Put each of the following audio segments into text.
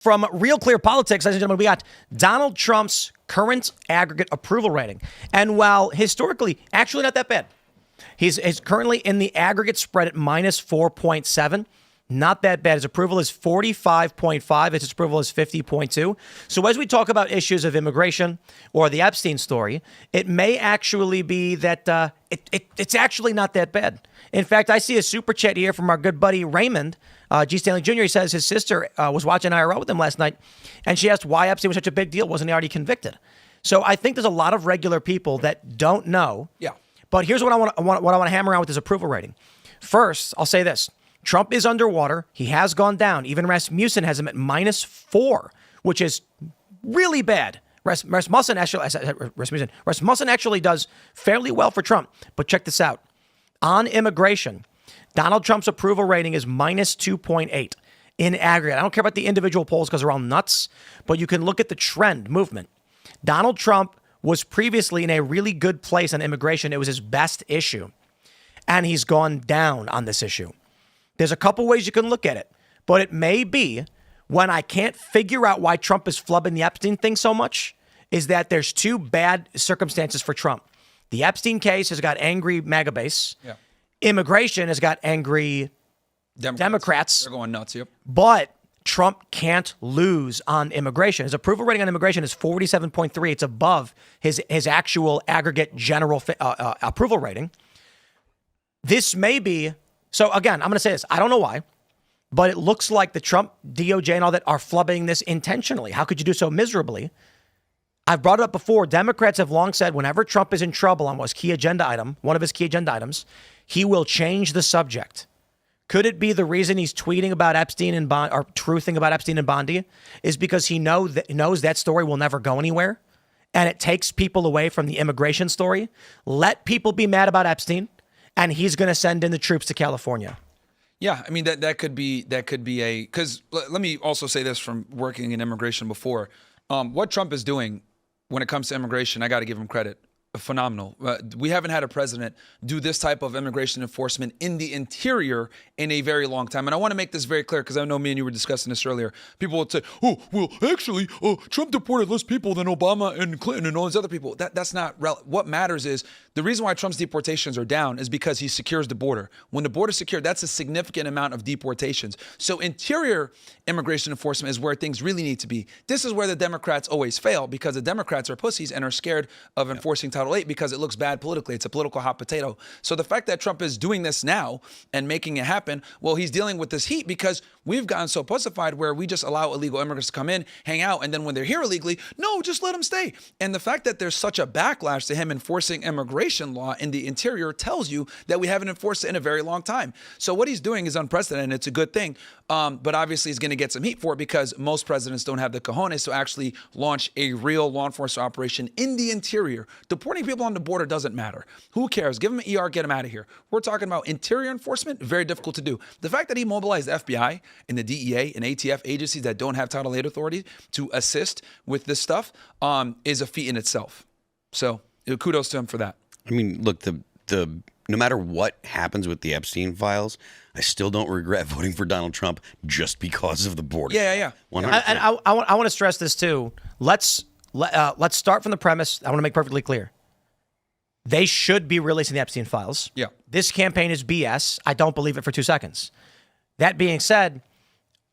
From Real Clear Politics, ladies and gentlemen, we got Donald Trump's current aggregate approval rating. And while historically, actually not that bad, he's currently in the aggregate spread at minus 4.7. Not that bad. His approval is 45.5. His disapproval is 50.2. So as we talk about issues of immigration or the Epstein story, it may actually be that it's actually not that bad. In fact, I see a super chat here from our good buddy Raymond G. Stanley Jr. He says his sister was watching IRL with him last night, and she asked why Epstein was such a big deal. Wasn't he already convicted? So I think there's a lot of regular people that don't know. Yeah. But here's what I want to hammer around with his approval rating. First, I'll say this. Trump is underwater. He has gone down. Even Rasmussen has him at minus 4, which is really bad. Rasmussen actually does fairly well for Trump. But check this out. On immigration, Donald Trump's approval rating is minus 2.8 in aggregate. I don't care about the individual polls because they're all nuts, but you can look at the trend movement. Donald Trump was previously in a really good place on immigration. It was his best issue, and he's gone down on this issue. There's a couple ways you can look at it, but it may be when I can't figure out why Trump is flubbing the Epstein thing so much is that there's two bad circumstances for Trump. The Epstein case has got angry MAGA base. Yeah. Immigration has got angry Democrats. They're going nuts, yep. But Trump can't lose on immigration. His approval rating on immigration is 47.3. It's above his actual aggregate general approval rating. This may be... So again, I'm going to say this. I don't know why, but it looks like the Trump DOJ and all that are flubbing this intentionally. How could you do so miserably? I've brought it up before. Democrats have long said whenever Trump is in trouble on one of his key agenda items, he will change the subject. Could it be the reason he's tweeting about Epstein and Bond or truthing about Epstein and Bondi is because he knows that story will never go anywhere, and it takes people away from the immigration story? Let people be mad about Epstein, and he's going to send in the troops to California. Yeah, I mean that could be a, because let me also say this from working in immigration before. What Trump is doing when it comes to immigration, I got to give him credit. Phenomenal. We haven't had a president do this type of immigration enforcement in the interior in a very long time. And I want to make this very clear because I know me and you were discussing this earlier. People would say, oh, well, actually, Trump deported less people than Obama and Clinton and all these other people. That's not relevant. What matters is the reason why Trump's deportations are down is because he secures the border. When the border is secured, that's a significant amount of deportations. So interior immigration enforcement is where things really need to be. This is where the Democrats always fail because the Democrats are pussies and are scared of enforcing Title VIII because it looks bad politically. It's a political hot potato. So the fact that Trump is doing this now and making it happen, well, he's dealing with this heat because we've gotten so pussified where we just allow illegal immigrants to come in, hang out, and then when they're here illegally, no, just let them stay. And the fact that there's such a backlash to him enforcing immigration law in the interior tells you that we haven't enforced it in a very long time. So what he's doing is unprecedented. It's a good thing. But obviously he's going to get some heat for it because most presidents don't have the cojones to actually launch a real law enforcement operation in the interior. Deporting people on the border doesn't matter. Who cares? Give them an ER, get them out of here. We're talking about interior enforcement, very difficult to do. The fact that he mobilized the FBI and the DEA and ATF agencies that don't have Title VIII authority to assist with this stuff is a feat in itself. So kudos to him for that. I mean, look, no matter what happens with the Epstein files, I still don't regret voting for Donald Trump just because of the border. Yeah. 100%. And I want to stress this too. Let's start from the premise. I want to make perfectly clear. They should be releasing the Epstein files. Yeah. This campaign is BS. I don't believe it for 2 seconds. That being said,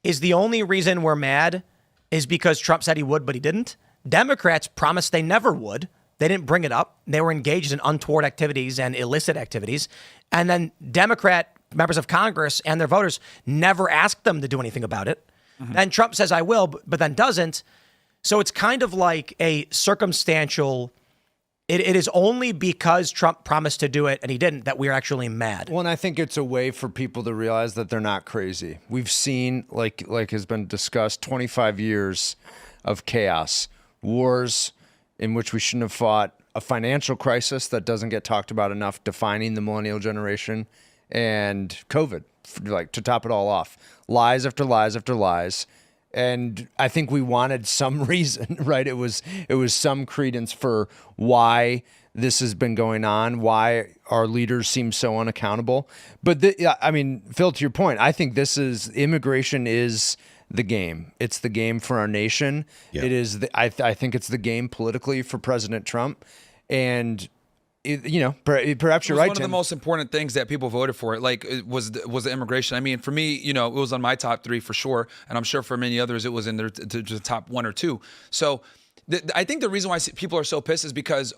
is the only reason we're mad is because Trump said he would, but he didn't? Democrats promised they never would. They didn't bring it up. They were engaged in untoward activities and illicit activities. And then Democrat members of Congress and their voters never asked them to do anything about it. Mm-hmm. Then Trump says, I will, but then doesn't. So it's kind of like a circumstantial... It is only because Trump promised to do it and he didn't that we're actually mad. Well, and I think it's a way for people to realize that they're not crazy. We've seen, like has been discussed, 25 years of chaos, wars in which we shouldn't have fought, a financial crisis that doesn't get talked about enough, defining the millennial generation, and COVID, like to top it all off. Lies after lies after lies. And I think we wanted some reason, right? It was some credence for why this has been going on, why our leaders seem so unaccountable. But I mean, Phil, to your point, I think immigration is the game. It's the game for our nation. Yeah. It is. I think it's the game politically for President Trump, and perhaps you're right. One of the most important things that people voted for, like, it was the immigration. I mean, for me, it was on my top 3 for sure, and I'm sure for many others it was in their the top 1 or 2. So, I think the reason why people are so pissed is because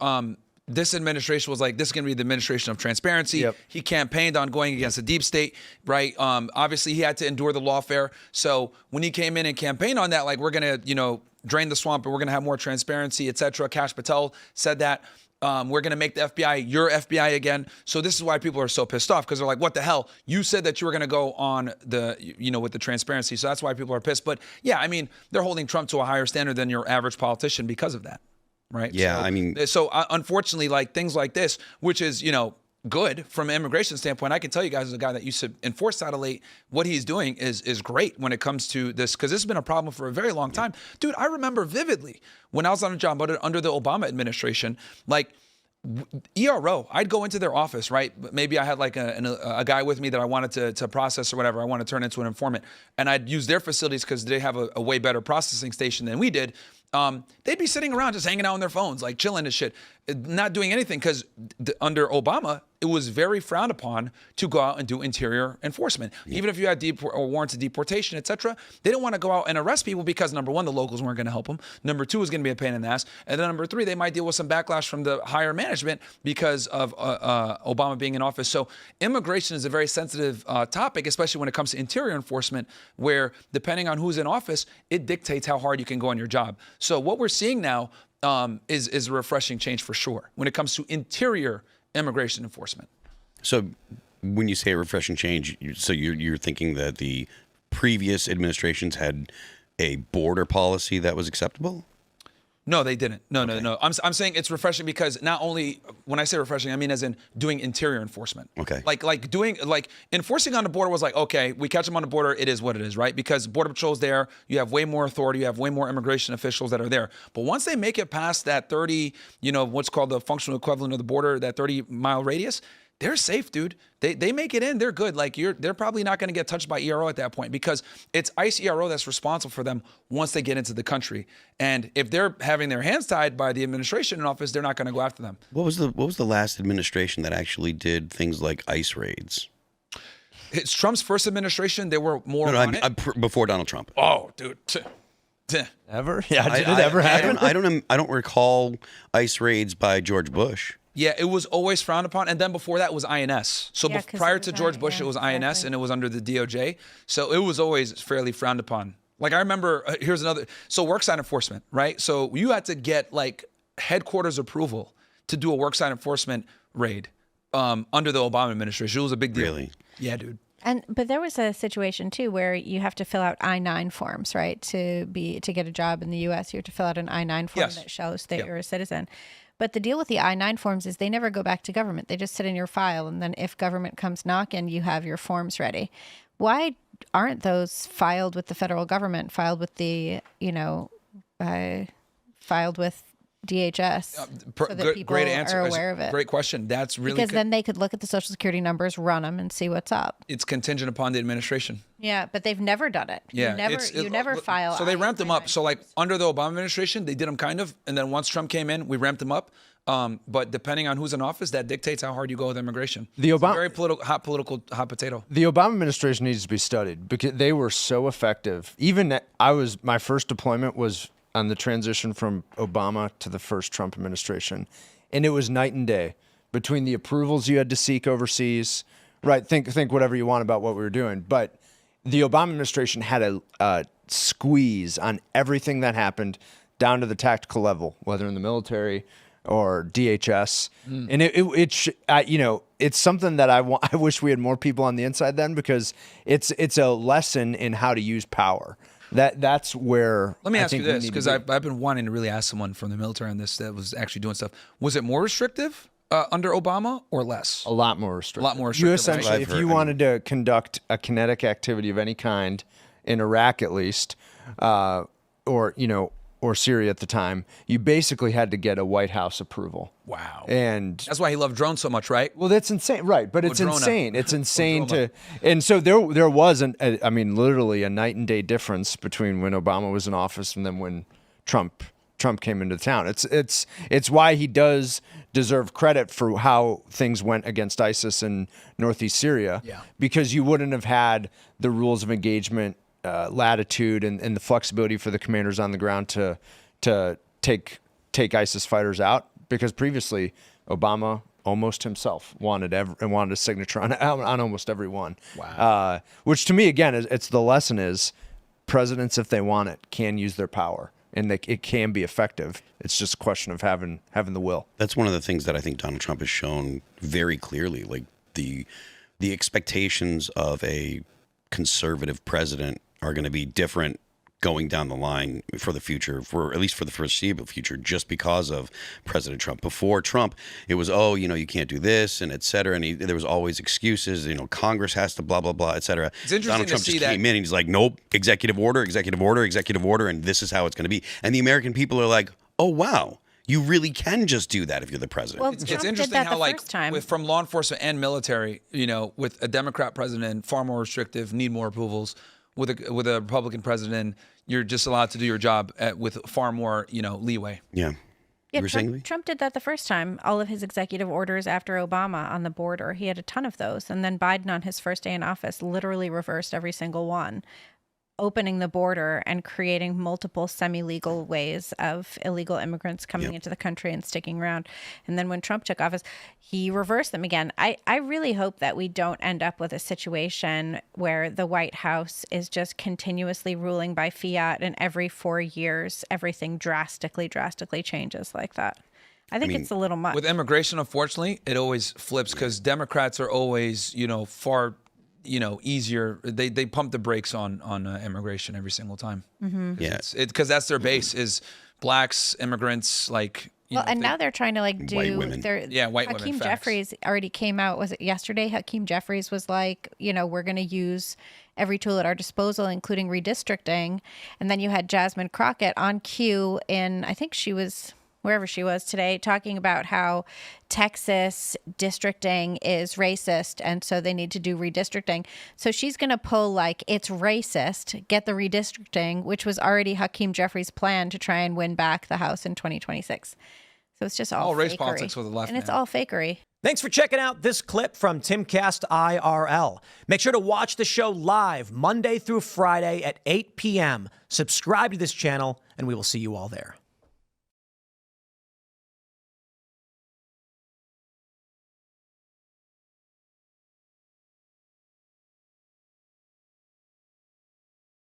this administration was like, this is going to be the administration of transparency. Yep. He campaigned on going against the deep state, right? Obviously, he had to endure the lawfare. So when he came in and campaigned on that, like, we're going to, drain the swamp and we're going to have more transparency, et cetera. Kash Patel said that. We're going to make the FBI your FBI again. So this is why people are so pissed off, because they're like, what the hell? You said that you were going to go on with the transparency. So that's why people are pissed. But yeah, I mean, they're holding Trump to a higher standard than your average politician because of that. Right. Yeah. So unfortunately, like, things like this, which is, good from an immigration standpoint, I can tell you guys, as a guy that used to enforce Title 8, what he's doing is great when it comes to this, because this has been a problem for a very long time. Dude, I remember vividly when I was on a job under the Obama administration, like, ERO, I'd go into their office, right? Maybe I had like a guy with me that I wanted to process or whatever. I want to turn into an informant, and I'd use their facilities because they have a way better processing station than we did. They'd be sitting around just hanging out on their phones, like chilling and shit, not doing anything, because under Obama, it was very frowned upon to go out and do interior enforcement. Yeah. Even if you had warrants of deportation, et cetera, they didn't want to go out and arrest people because, number one, the locals weren't going to help them. Number two, is going to be a pain in the ass. And then number three, they might deal with some backlash from the higher management because of Obama being in office. So immigration is a very sensitive topic, especially when it comes to interior enforcement, where depending on who's in office, it dictates how hard you can go on your job. So what we're seeing now is a refreshing change for sure when it comes to interior immigration enforcement. So when you say a refreshing change, you're thinking that the previous administrations had a border policy that was acceptable? No, they didn't. No. I'm saying it's refreshing because not only, when I say refreshing, I mean as in doing interior enforcement. Okay. Like enforcing on the border was like, okay, we catch them on the border, it is what it is, right? Because Border Patrol's there, you have way more authority, you have way more immigration officials that are there. But once they make it past that 30, what's called the functional equivalent of the border, that 30-mile radius, they're safe, dude. They make it in, they're good. Like, they're probably not going to get touched by ERO at that point, because it's ICE ERO that's responsible for them once they get into the country. And if they're having their hands tied by the administration in office, they're not going to go after them. What was the last administration that actually did things like ICE raids? It's Trump's first administration. They were more on it. Before Donald Trump. Oh, dude. Ever? Yeah, did it ever happen? I don't recall ICE raids by George Bush. Yeah, it was always frowned upon. And then before that was INS. So Yeah, prior to George Bush, it was INS, and it was under the DOJ. So it was always fairly frowned upon. Like, I remember, here's another. So worksite enforcement, right? So you had to get like headquarters approval to do a worksite enforcement raid under the Obama administration. It was a big deal. Really? Yeah, dude. But there was a situation too where you have to fill out I-9 forms, right? To get a job in the U.S., you have to fill out an I-9 form that shows that you're a citizen. But the deal with the I-9 forms is they never go back to government. They just sit in your file, and then if government comes knocking, you have your forms ready. Why aren't those filed with the federal government? Filed with the filed with DHS, so that people great answer. are aware of it. Great question. That's really because then they could look at the Social Security numbers, run them, and see what's up. It's contingent upon the administration. Yeah, but they've never done it. Yeah, you never file. So they ramped them up. So like under the Obama administration, they did them kind of, and then once Trump came in, we ramped them up. But depending on who's in office, that dictates how hard you go with immigration. It's a very hot potato. The Obama administration needs to be studied because they were so effective. Even my first deployment was on the transition from Obama to the first Trump administration, and it was night and day between the approvals you had to seek overseas. Right? Think whatever you want about what we were doing, but the Obama administration had a squeeze on everything that happened down to the tactical level, whether in the military or DHS. And it's something that I wish we had more people on the inside then, because it's a lesson in how to use power. That's where. Let me ask you this, because I've been wanting to really ask someone from the military on this that was actually doing stuff. Was it more restrictive under Obama or less? A lot more restrictive. A lot more restrictive. You essentially, if you wanted to conduct a kinetic activity of any kind in Iraq, at least, or or Syria at the time, you basically had to get a White House approval. Wow. And That's why he loved drones so much, right? well, that's insane, right? But it's Drona. insane. It's insane Droma. and so there was literally a night and day difference between when Obama was in office and then when Trump came into town. It's why he does deserve credit for how things went against ISIS in northeast Syria. Yeah. Because you wouldn't have had the rules of engagement, latitude, and the flexibility for the commanders on the ground to take ISIS fighters out. Because previously, Obama almost himself wanted a signature on almost every one. Wow. Which to me, again, it's the lesson is presidents, if they want it, can use their power. And it can be effective. It's just a question of having the will. That's one of the things that I think Donald Trump has shown very clearly. Like the expectations of a conservative president are going to be different going down the line for the future, for at least for the foreseeable future, just because of President Trump. Before Trump, it was, you can't do this and et cetera. And there was always excuses, Congress has to blah, blah, blah, et cetera. It's interesting Donald Trump to see just that. came in and he's like, nope, executive order, executive order, executive order, and this is how it's going to be. And the American people are like, oh, wow. You really can just do that if you're the president. Well, It's Trump interesting did that how, the first time. from law enforcement and military, with a Democrat president, far more restrictive, need more approvals. With a Republican president, you're just allowed to do your job with far more, leeway. Yeah. Yeah, You were saying, Lee? Trump did that the first time. All of his executive orders after Obama on the border, he had a ton of those. And then Biden on his first day in office literally reversed every single one, opening the border and creating multiple semi-legal ways of illegal immigrants coming into the country and sticking around. And then when Trump took office, he reversed them again. I really hope that we don't end up with a situation where the White House is just continuously ruling by fiat and every 4 years, everything drastically changes like that. I think it's a little much. With immigration, unfortunately, it always flips because Democrats are always, far easier. They pump the brakes on immigration every single time. Mm-hmm. Yeah. Because that's their base is blacks, immigrants, now they're trying to do White women. White women, Hakeem facts. Jeffries already came out. Was it yesterday? Hakeem Jeffries was like, we're going to use every tool at our disposal, including redistricting. And then you had Jasmine Crockett on cue in, I think she was wherever she was today, talking about how Texas districting is racist, and so they need to do redistricting. So she's going to pull it's racist, get the redistricting, which was already Hakeem Jeffries' plan to try and win back the House in 2026. So it's just all race fakery. politics with the left, and it's man. all fakery. Thanks for checking out this clip from Timcast IRL. Make sure to watch the show live Monday through Friday at 8 p.m. Subscribe to this channel, and we will see you all there.